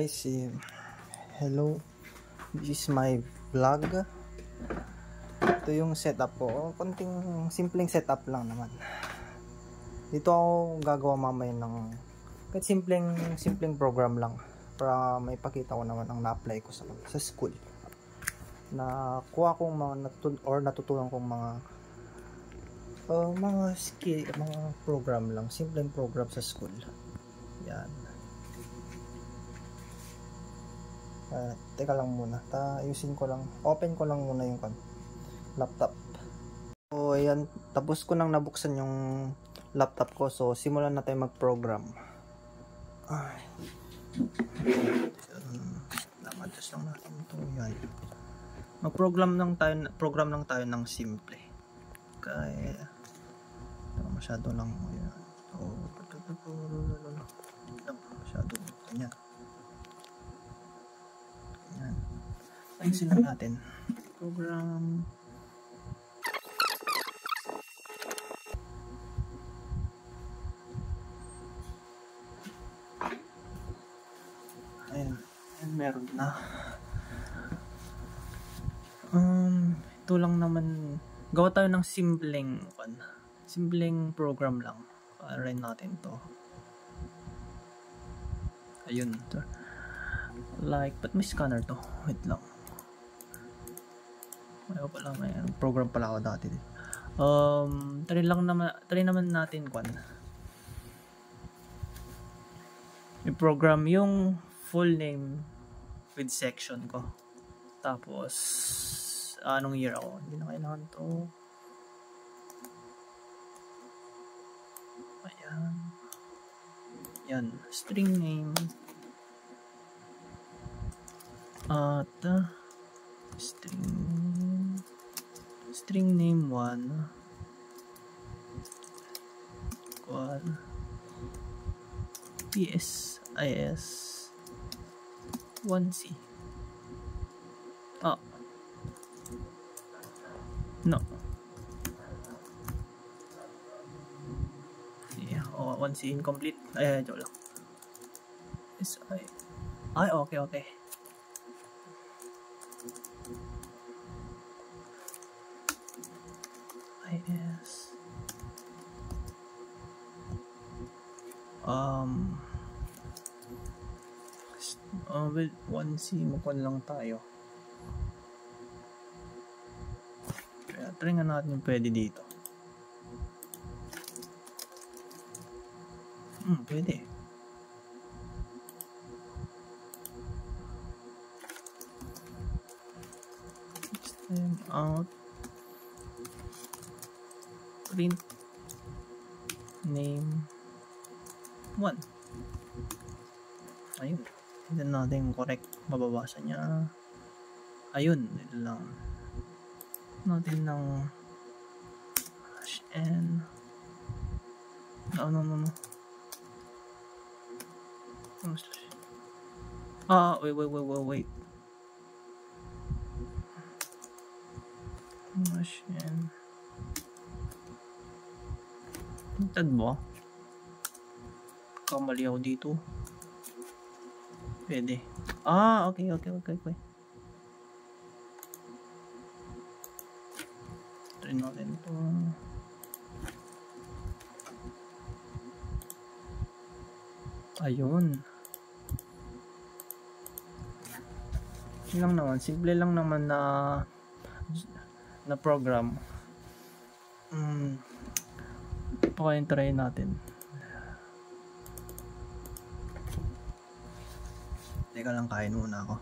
guys, hello, this is my vlog. Ito yung setup ko, konting simpleng setup lang naman. Dito ako gagawa mamaya ng kahit simpleng program lang para may pakita ko naman ang na-apply ko sa school. Nakuha kong mga natutunan kong mga skill, mga program lang, simpleng program sa school. Yan. Teka lang muna, ayusin ko lang, open ko lang muna yung laptop. So ayan, tapos ko nang nabuksan yung laptop ko, so simulan na tayo mag-program. Namadas lang natin ito. Yan, mag-program lang tayo ng simple, kaya masyado lang yan. Masyado ganyan. Ayusin lang natin program. Ayan, meron na. Ito lang naman, gawa tayo ng simpleng program lang. Rin natin to. Ayun, like, ba't may scanner to? Wait lang. Ayaw pala, may program pala ako dati. Try naman natin i-program yung full name with section ko. Tapos anong year ako? Hindi na kailangan to. Ayan. Yan, string name. At string name 1 equal PSIS 1C. No. Yeah, 1C incomplete. Joke lang. Okay. IS with 1C mukon lang tayo. Kaya try nga natin yung pwede dito. Pwede. System out print name 1. Ayun, tignan natin yung correct, mababasa niya. Ayun, ito lang natin ng #n. No. Wait. #n. Tintad mo? Kamali ako dito. Pwede. Okay. Try natin ito. Ayun. Lang naman, simple lang naman na program. Try natin. Teka lang, kain muna ako.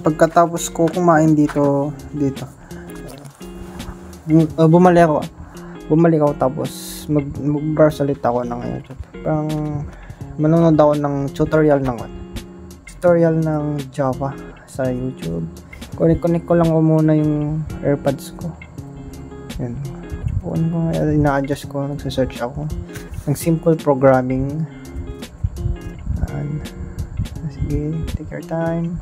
pagkatapos ko kumain dito, bumalik ako tapos mag-browse ulit ako ng YouTube. Parang manonood ako ng tutorial ng Java sa YouTube. Connect ko lang muna yung AirPods ko. Yan. Ina-adjust ko, nagsa-search ako ng simple programming. Yan. Sige, take your time.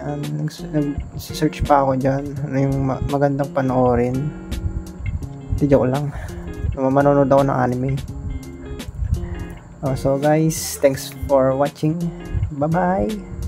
Yan, nag-search pa ako dyan. Ano yung magandang panoorin. Hindi, joke lang. Manonood ako ng anime. So guys, thanks for watching. Bye-bye!